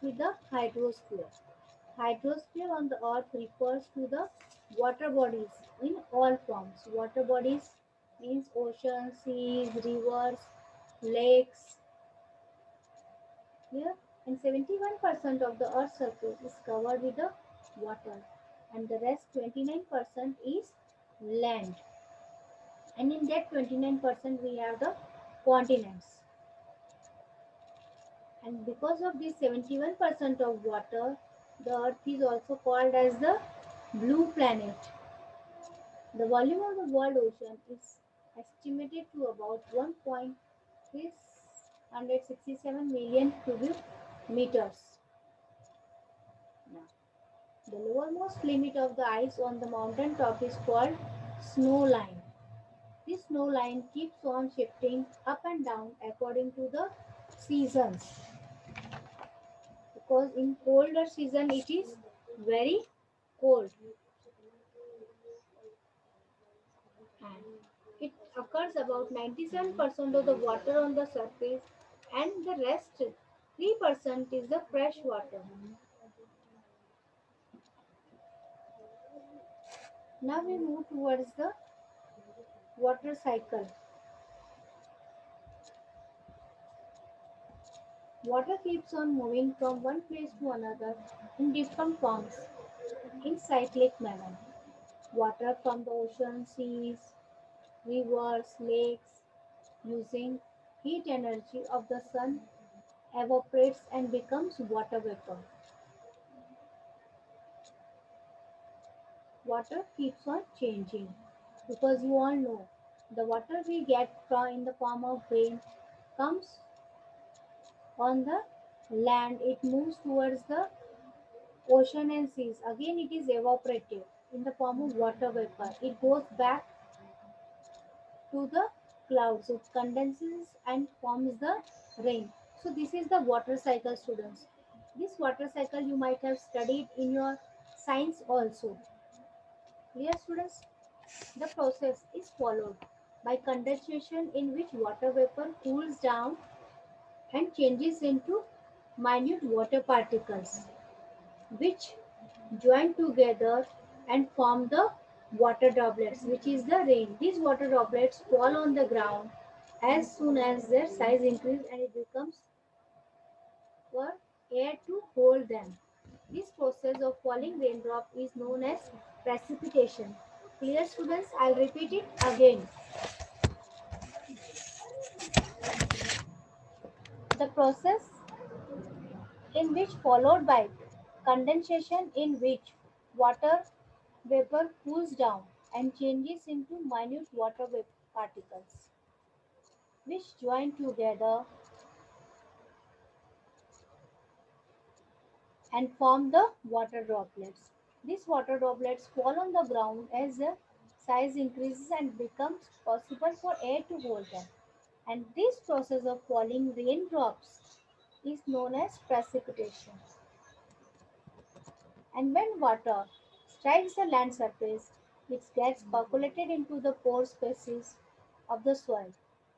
with the hydrosphere. Hydrosphere on the earth refers to the water bodies in all forms. Water bodies means oceans, seas, rivers, lakes. Here, and 71% of the earth's surface is covered with the water, and the rest 29% is land. And in that 29% we have the continents. And because of this 71% of water, the earth is also called as the blue planet. The volume of the world ocean is estimated to about 1.667 million cubic meters. Now, the lowermost limit of the ice on the mountain top is called snow line. This snow line keeps on shifting up and down according to the seasons, because in colder season it is very cold, and it occurs about 97% of the water on the surface, and the rest 3% is the fresh water. Now we move towards the water cycle. Water keeps on moving from one place to another in different forms in cyclic manner. Water from the ocean, seas, rivers, lakes, using heat energy of the sun, evaporates and becomes water vapor. Water keeps on changing, because you all know the water we get from in the form of rain comes on the land, it moves towards the ocean and seas. Again, it is evaporated in the form of water vapor. It goes back to the clouds. It condenses and forms the rain. So this is the water cycle, students. This water cycle you might have studied in your science also. Clear, students? The process is followed by condensation, in which water vapor cools down and changes into minute water particles, which join together and form the water droplets, which is the rain. These water droplets fall on the ground as soon as their size increases, and it becomes for air to hold them. This process of falling raindrop is known as precipitation. Clear, students? I'll repeat it again. The process in which followed by condensation, in which water vapor cools down and changes into minute water vapor particles, which join together and form the water droplets. These water droplets fall on the ground as the size increases and becomes possible for air to hold them. And this process of falling raindrops is known as precipitation. And when water strikes the land surface, it gets percolated into the pore spaces of the soil.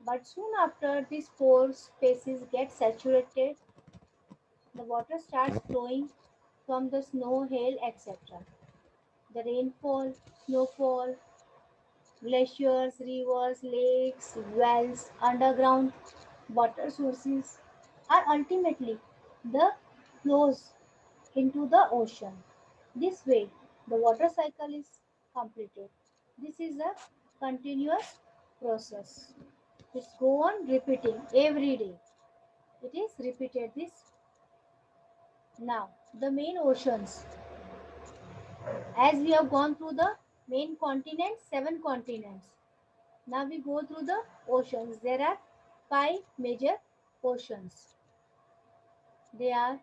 But soon after these pore spaces get saturated, the water starts flowing from the snow, hail, etc. The rainfall, snowfall, glaciers, rivers, lakes, wells, underground water sources are ultimately the flows into the ocean. This way, the water cycle is completed. This is a continuous process. It's go on repeating every day. It is repeated this. Now, the main oceans. As we have gone through the main continents, 7 continents. Now we go through the oceans. There are 5 major oceans. They are,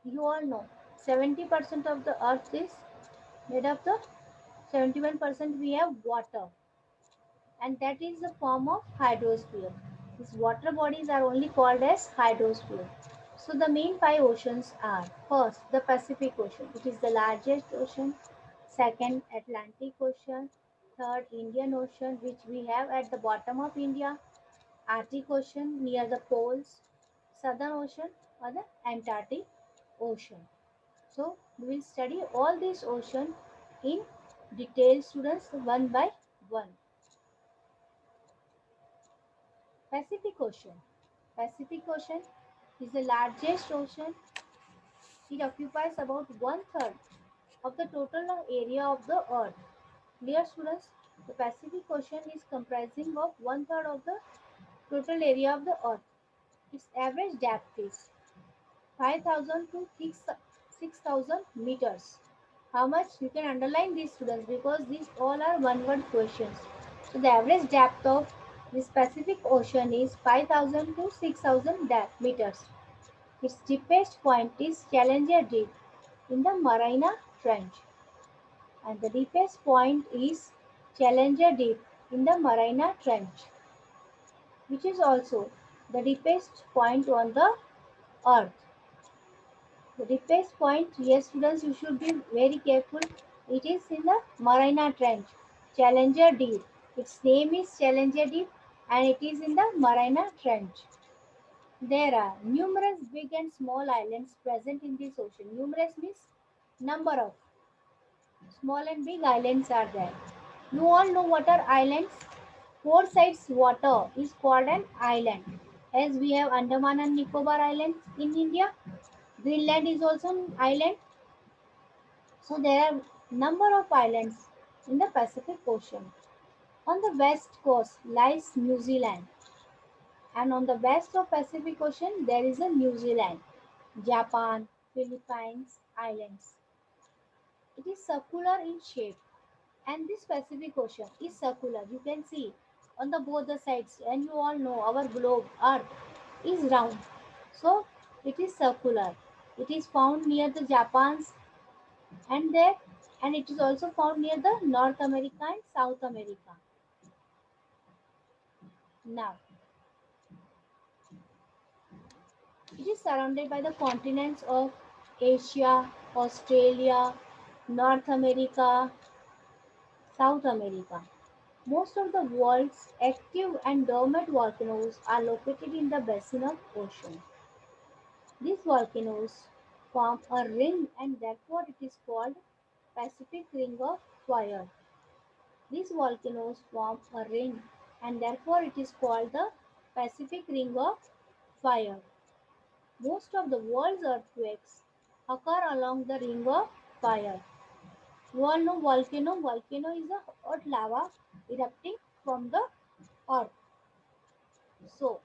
you all know, 70% of the earth is made of the 71% we have water, and that is the form of hydrosphere. These water bodies are only called as hydrosphere. So the main 5 oceans are: first, the Pacific Ocean. It is the largest ocean. Second, Atlantic Ocean. Third, Indian Ocean, which we have at the bottom of India. Arctic Ocean near the poles. Southern Ocean or the Antarctic Ocean. So we will study all these ocean in detail, students, one by one. Pacific Ocean. Pacific Ocean is the largest ocean. It occupies about one third of the total area of the Earth. Dear students, the Pacific Ocean is comprising of one third of the total area of the Earth. Its average depth is 5,000 to 6,000 meters. How much? You can underline these, students, because these all are one word questions. So the average depth of this Pacific Ocean is 5,000 to 6,000 meters. Its deepest point is Challenger Deep in the Mariana Trench, and the deepest point is Challenger Deep in the Mariana Trench, which is also the deepest point on the earth. The deepest point, yes, students, you should be very careful. It is in the Mariana Trench, Challenger Deep. Its name is Challenger Deep, and it is in the Mariana Trench. There are numerous big and small islands present in this ocean. Numerous means number of small and big islands are there. You all know what are islands? Four sides water is called an island. As we have Andaman and Nicobar Islands in India, Greenland is also an island. So there are number of islands in the Pacific Ocean. On the west coast lies New Zealand, and on the west of Pacific Ocean there is a New Zealand, Japan, Philippines Islands. It is circular in shape, and this Pacific Ocean is circular. You can see on the both the sides, and you all know our globe Earth is round, so it is circular. It is found near the Japan's and there, and it is also found near the North America and South America. Now it is surrounded by the continents of Asia, Australia, North America, South America. Most of the world's active and dormant volcanoes are located in the basin of ocean. These volcanoes form a ring, and therefore it is called Pacific Ring of Fire. These volcanoes form a ring, and therefore it is called the Pacific Ring of Fire. Most of the world's earthquakes occur along the Ring of Fire. You all know volcano. Volcano is a hot lava erupting from the earth. So,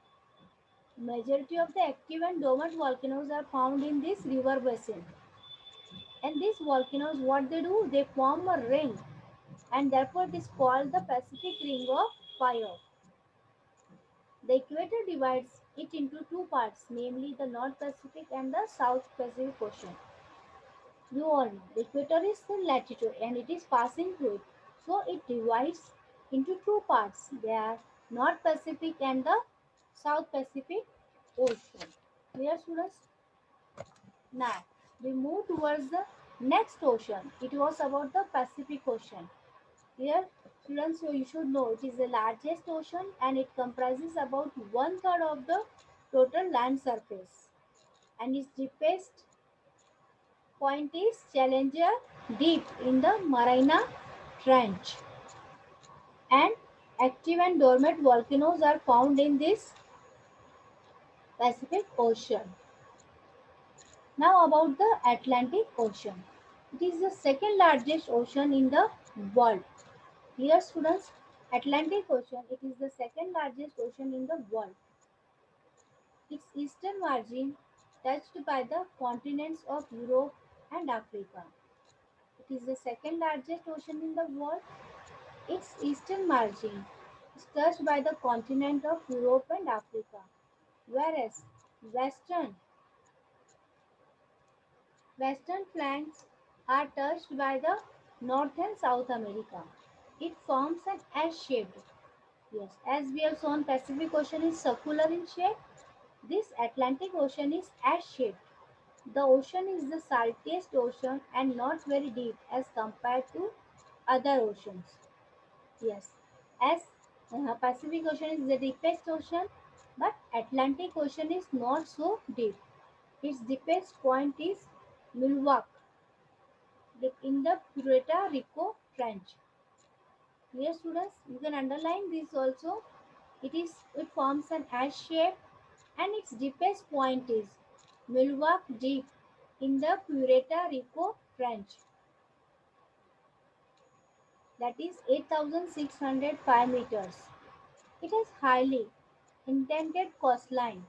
majority of the active and dormant volcanoes are found in this river basin. And these volcanoes, what they do? They form a ring, and therefore it is called the Pacific Ring of Fire. The equator divides it into two parts, namely the North Pacific and the South Pacific Ocean. You all know the equator is the latitude and it is passing through it. So it divides into two parts. They are North Pacific and the South Pacific Ocean. Clear, students? Now we move towards the next ocean. It was about the Pacific Ocean. Here, students, so you should know it is the largest ocean and it comprises about one third of the total land surface. And its deepest point is Challenger Deep in the Mariana Trench. And active and dormant volcanoes are found in this Pacific Ocean. Now about the Atlantic Ocean. It is the second largest ocean in the world. Here, students, Atlantic Ocean, it is the second largest ocean in the world. Its eastern margin touched by the continents of Europe and Africa. It is the second largest ocean in the world. Its eastern margin is touched by the continent of Europe and Africa, whereas western western flanks are touched by the North and South America. It forms an S-shaped. Yes, as we have shown, Pacific Ocean is circular in shape. This Atlantic Ocean is S-shaped. The ocean is the saltiest ocean and not very deep as compared to other oceans. Yes, as Pacific Ocean is the deepest ocean, but Atlantic Ocean is not so deep. Its deepest point is Milwaukee in the Puerto Rico Trench. Clear students? You can underline this also. It forms an S shape and its deepest point is Milwaukee Deep in the Puerto Rico Trench. That is 8,605 meters. It has highly intended coastline,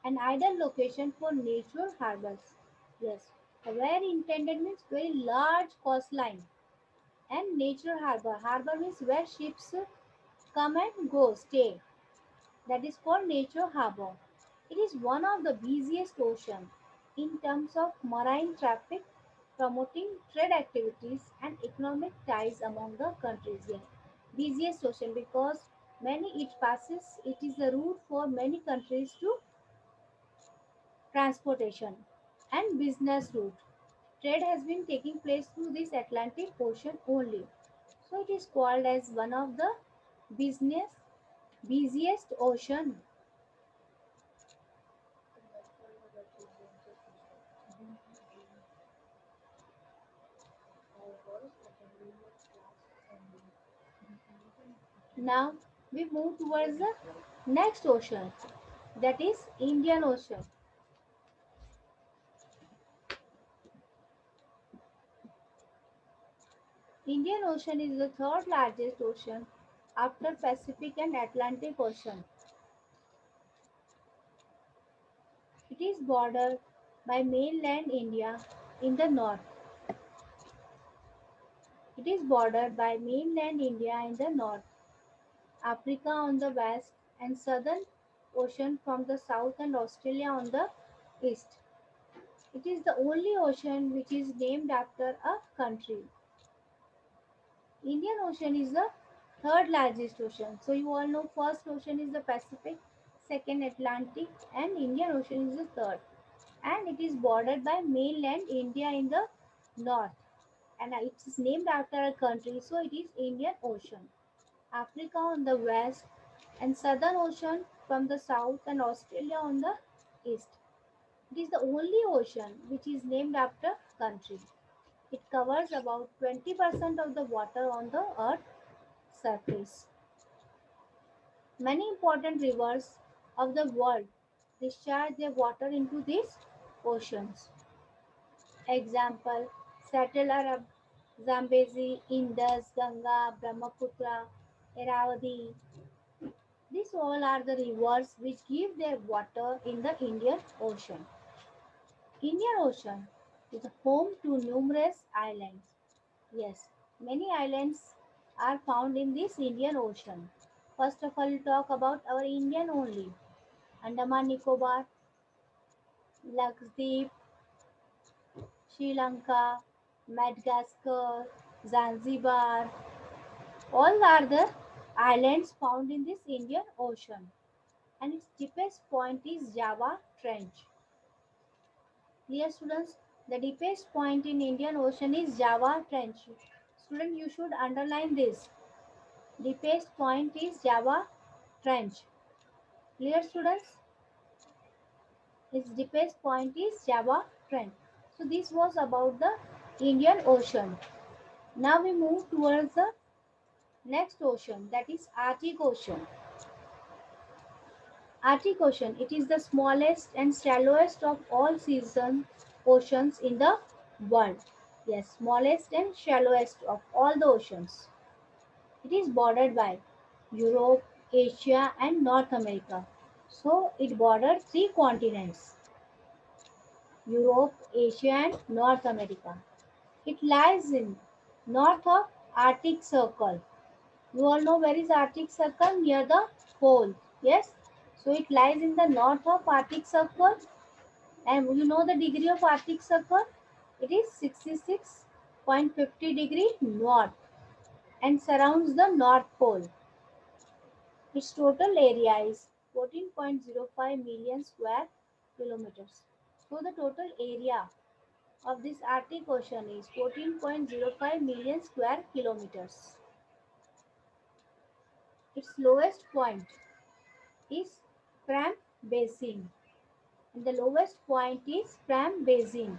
an ideal location for natural harbors. Yes, a very intended means very large coastline and natural harbor. Harbor means where ships come and go, stay. That is called nature harbor. It is one of the busiest ocean in terms of marine traffic, promoting trade activities and economic ties among the countries. Yes, busiest ocean because many it passes. It is the route for many countries to transportation and business route. Trade has been taking place through this Atlantic Ocean only. So it is called as one of the business busiest ocean. Now we move towards the next ocean, that is Indian Ocean. Indian Ocean is the third largest ocean after Pacific and Atlantic Ocean. It is bordered by mainland India in the north. It is bordered by mainland India in the north, Africa on the west, and Southern Ocean from the south and Australia on the east. It is the only ocean which is named after a country. Indian Ocean is the third largest ocean. So you all know first ocean is the Pacific, second Atlantic, and Indian Ocean is the third. And it is bordered by mainland India in the north. And it is named after a country, so it is Indian Ocean. Africa on the west and Southern Ocean from the south and Australia on the east. It is the only ocean which is named after country. It covers about 20% of the water on the earth's surface. Many important rivers of the world discharge their water into these oceans. Example, Satluj, Zambezi, Indus, Ganga, Brahmaputra, Irrawaddy. These all are the rivers which give their water in the Indian Ocean. Indian Ocean is home to numerous islands. Yes, many islands are found in this Indian Ocean. First of all, we'll talk about our Indian only. Andaman Nicobar, Lakshadweep, Sri Lanka, Madagascar, Zanzibar. All are the islands found in this Indian Ocean. And its deepest point is Java Trench. Dear students, the deepest point in Indian Ocean is Java Trench. Student, you should underline this. Deepest point is Java Trench. Clear students? Its deepest point is Java Trench. So this was about the Indian Ocean. Now we move towards the next ocean, that is Arctic Ocean. Arctic Ocean, it is the smallest and shallowest of all season oceans in the world. Yes, smallest and shallowest of all the oceans. It is bordered by Europe, Asia and North America. So it bordered three continents, Europe, Asia and North America. It lies in north of Arctic Circle. You all know where is Arctic Circle? Near the pole. Yes. So it lies in the north of Arctic Circle. And you know the degree of Arctic Circle? It is 66.50 degree north and surrounds the North Pole. Its total area is 14.05 million square kilometers. So the total area of this Arctic Ocean is 14.05 million square kilometers. Its lowest point is Fram Basin. And the lowest point is Fram Basin.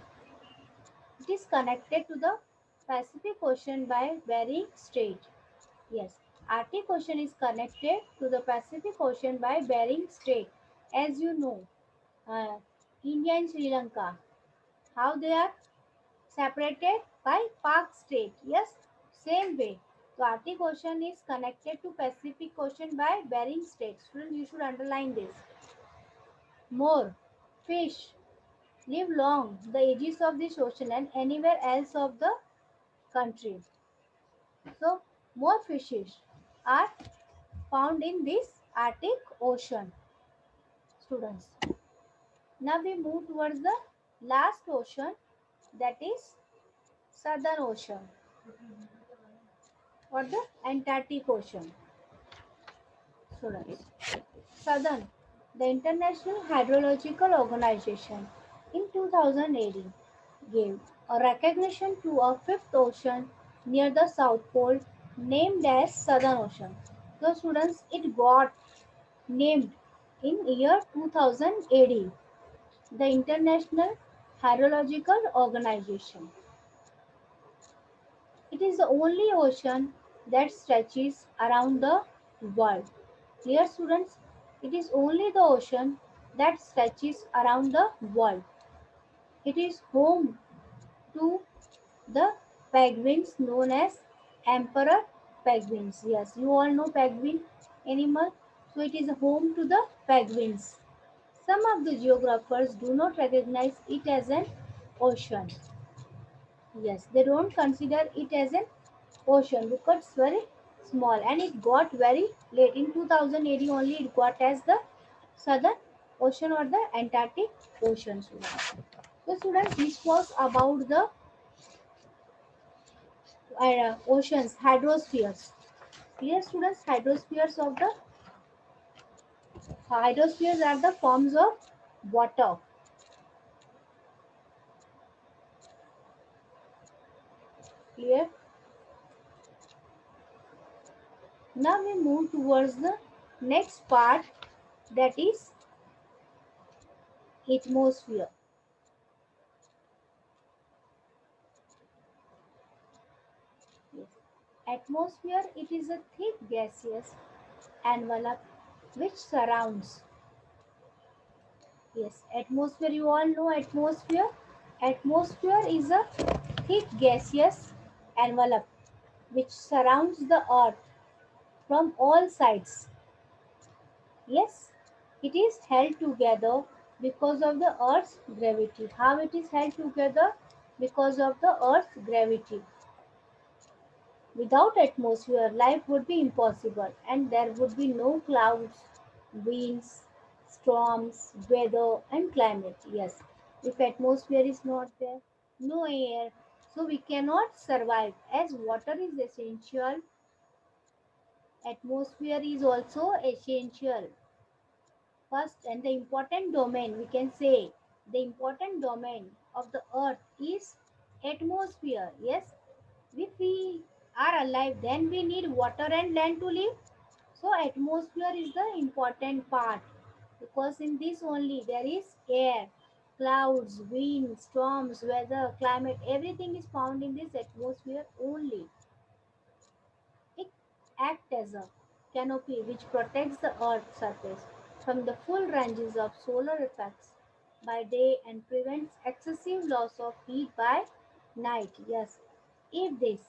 It is connected to the Pacific Ocean by Bering Strait. Yes, Arctic Ocean is connected to the Pacific Ocean by Bering Strait. As you know, uh, India and Sri Lanka, how they are separated by Pak Strait. Yes, same way. So Arctic Ocean is connected to Pacific Ocean by Bering Strait. Students, you should underline this. More fish live along the edges of this ocean and anywhere else of the country. So more fishes are found in this Arctic Ocean, students. Now we move towards the last ocean, that is Southern Ocean or the Antarctic Ocean, students. Southern, the International Hydrological Organization in 2018 gave a recognition to a fifth ocean near the South Pole named as Southern Ocean. So students, it got named in year 2018. The International Hydrological Organization. It is the only ocean that stretches around the world. Dear students, it is only the ocean that stretches around the world. It is home to the penguins known as emperor penguins. Yes, you all know penguin animal. So it is home to the penguins. Some of the geographers do not recognize it as an ocean. Yes, they don't consider it as an ocean because it's very small and it got very late. In 2018 only it got as the Southern Ocean or the Antarctic Ocean. So students, this was about the oceans, hydrospheres. Clear students, hydrospheres are the forms of water. Clear. Now we move towards the next part, that is atmosphere. Yes. Atmosphere, it is a thick gaseous envelope which surrounds. Yes, atmosphere, you all know atmosphere. Atmosphere is a thick gaseous envelope which surrounds the earth from all sides. Yes, it is held together because of the earth's gravity. How it is held together? Because of the earth's gravity. Without atmosphere, life would be impossible and there would be no clouds, winds, storms, weather, and climate. Yes, if atmosphere is not there, no air, so we cannot survive. As water is essential, atmosphere is also essential. First, and the important domain, we can say, the important domain of the earth is atmosphere. Yes, if we are alive, then we need water and land to live. So atmosphere is the important part because in this only there is air, clouds, wind, storms, weather, climate, everything is found in this atmosphere only. It acts as a canopy which protects the earth's surface from the full ranges of solar effects by day and prevents excessive loss of heat by night. Yes, if this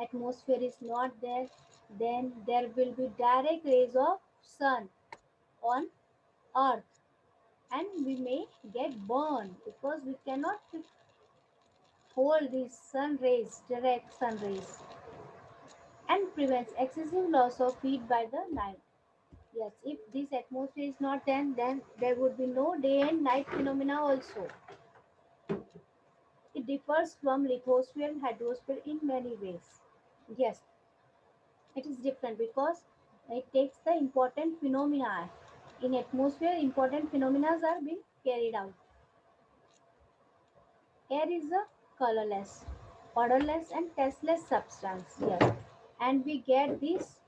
atmosphere is not there, then there will be direct rays of sun on earth and we may get burned because we cannot hold these sun rays, direct sun rays, and prevents excessive loss of heat by the night. Yes, if this atmosphere is not then there would be no day and night phenomena also. It differs from lithosphere and hydrosphere in many ways. Yes, it is different because it takes the important phenomena. In atmosphere, important phenomena are being carried out. Air is a colorless, odorless, and tasteless substance. Yes, and we get this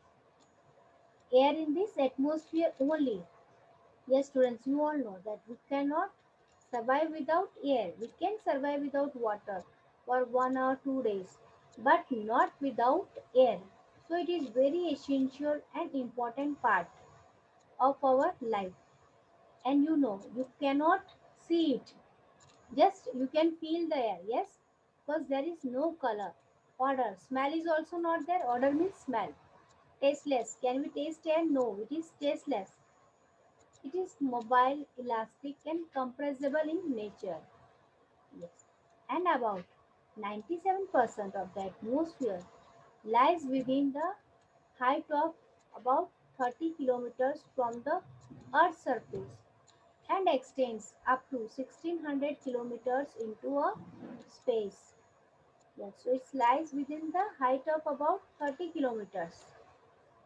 air in this atmosphere only. Yes, students, you all know that we cannot survive without air. We can survive without water for 1 or 2 days, but not without air. So it is very essential and important part of our life. And you know, you cannot see it. Just you can feel the air, yes? Because there is no color. Odor. Smell is also not there. Odor means smell. Tasteless. Can we taste air? No, it is tasteless. It is mobile, elastic, and compressible in nature. Yes. And about 97% of the atmosphere lies within the height of about 30 kilometers from the Earth's surface and extends up to 1600 kilometers into a space. Yes, so it lies within the height of about 30 kilometers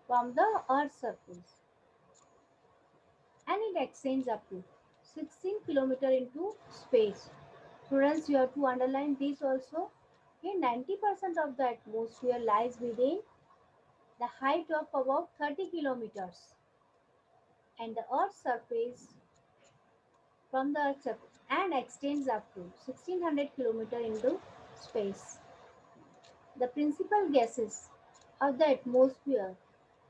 from the Earth's surface and it extends up to 16 kilometers into space. Students, you have to underline this also. Okay, 90% of the atmosphere lies within the height of about 30 kilometers and the Earth's surface from the Earth's surface and extends up to 1600 kilometers into space. The principal gases of the atmosphere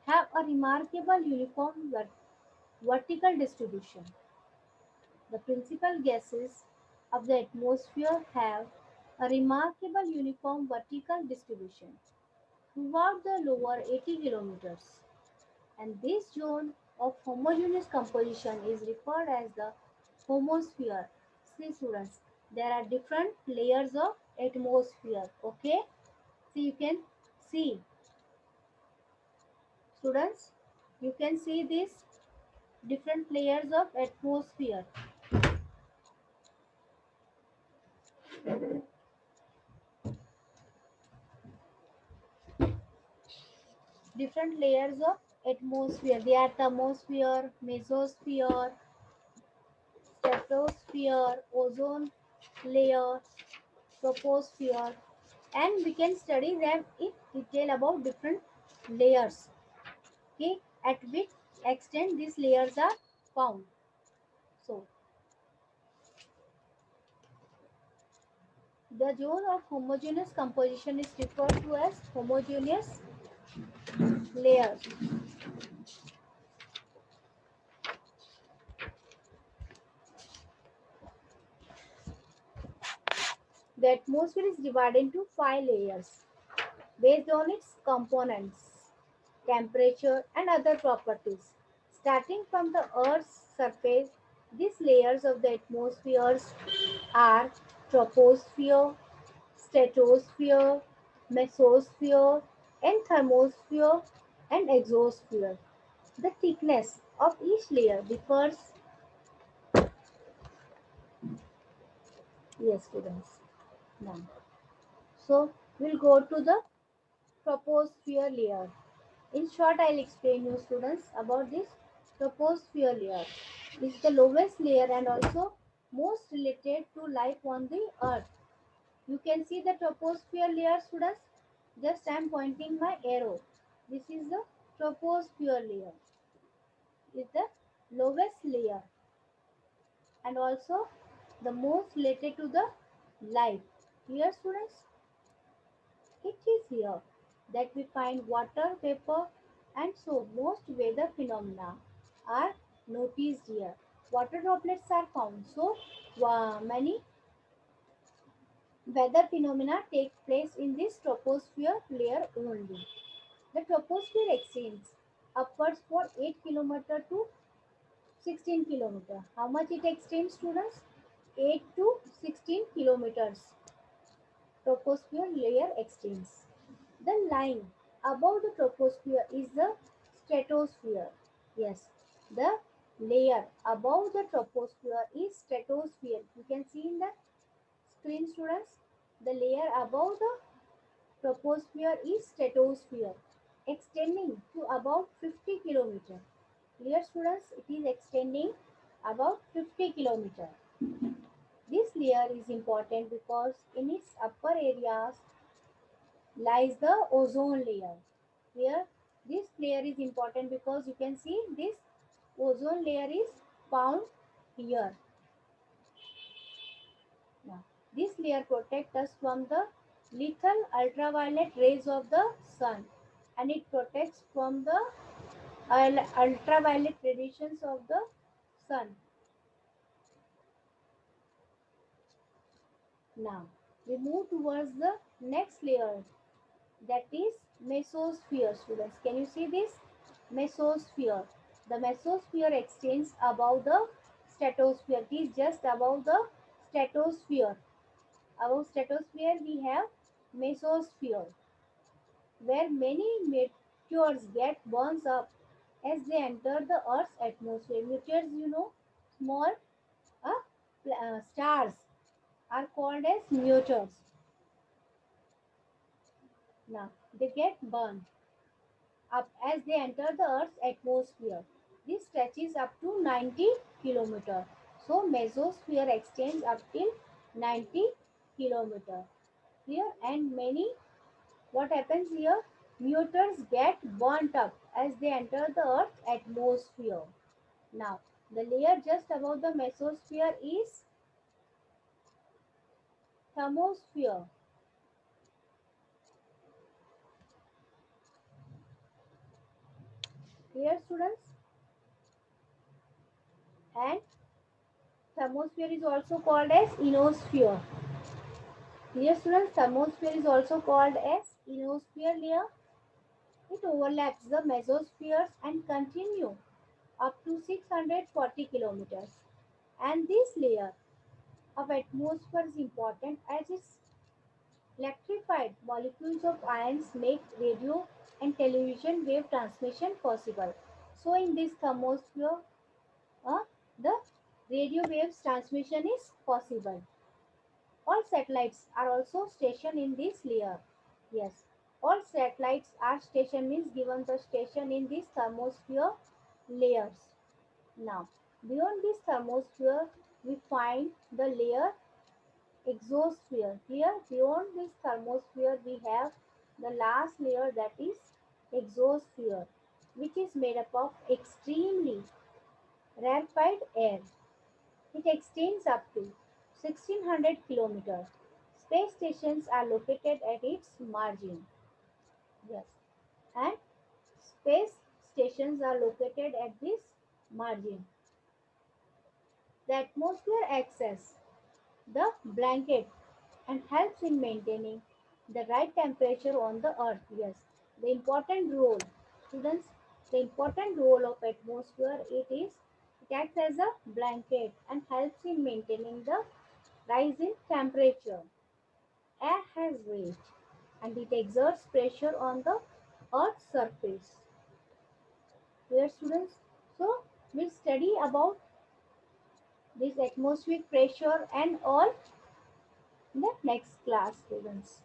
have a remarkable uniform vertical distribution. The principal gases of the atmosphere have a remarkable uniform vertical distribution throughout the lower 80 kilometers, and this zone of homogeneous composition is referred as the homosphere. See students, there are different layers of atmosphere. Okay, so you can see students, you can see these different layers of atmosphere. Different layers of atmosphere. They are thermosphere, mesosphere, stratosphere, ozone layer, troposphere, and we can study them in detail about different layers. Okay, at which extent these layers are found. So, the zone of homogeneous composition is referred to as homogeneous layers. The atmosphere is divided into 5 layers based on its components, temperature, and other properties. Starting from the Earth's surface, these layers of the atmospheres are troposphere, stratosphere, mesosphere, and thermosphere and exosphere. The thickness of each layer differs. Yes, students. Now, so we'll go to the troposphere layer. In short, I'll explain you students about this troposphere layer. This is the lowest layer and also most related to life on the earth. You can see the troposphere layer students. Just I am pointing my arrow. This is the troposphere layer. Is the lowest layer and also the most related to the life. Here students, it is here that we find water vapor and so most weather phenomena are noticed here. Water droplets are found. So many weather phenomena take place in this troposphere layer only. The troposphere extends upwards for 8 kilometer to 16 kilometer. How much it extends students? 8 to 16 kilometers. Troposphere layer extends. The line above the troposphere is the stratosphere. Yes, the layer above the troposphere is stratosphere. You can see in the screen students. The layer above the troposphere is stratosphere extending to about 50 kilometer. Clear students, it is extending about 50 kilometer. This layer is important because in its upper areas lies the ozone layer. Here, this layer is important because you can see this ozone layer is found here. This layer protects us from the lethal ultraviolet rays of the sun, and it protects from the ultraviolet radiations of the sun. Now we move towards the next layer, that is mesosphere. Students, can you see this? Mesosphere. The mesosphere extends above the stratosphere. It is just above the stratosphere. Above stratosphere we have mesosphere, where many meteors get burns up as they enter the Earth's atmosphere. Meteors, small stars are called as meteors. Now they get burned up as they enter the Earth's atmosphere. This stretches up to 90 kilometers. So mesosphere extends up till 90 kilometers. Here and many, what happens here? Meteors get burnt up as they enter the Earth's atmosphere. Now, the layer just above the mesosphere is thermosphere. Here, students, and thermosphere is also called as ionosphere. Here, students, thermosphere is also called as ionosphere layer. It overlaps the mesospheres and continue up to 640 kilometers. And this layer of atmosphere is important as its electrified molecules of ions make radio and television wave transmission possible. So, in this thermosphere, uh, the radio waves transmission is possible. All satellites are also stationed in this layer. Yes, all satellites are stationed means given the station in this thermosphere layers. Now, beyond this thermosphere, we find the layer exosphere. Here, beyond this thermosphere, we have the last layer, that is exosphere, which is made up of extremely rarefied air. It extends up to 1600 kilometers. Space stations are located at its margin. Yes, and space stations are located at this margin. The atmosphere acts as the blanket and helps in maintaining the right temperature on the earth. Yes, the important role, students, the important role of atmosphere, it acts as a blanket and helps in maintaining the rise in temperature. Air has weight and it exerts pressure on the earth's surface. Dear students, so we'll study about this atmospheric pressure and all in the next class, students.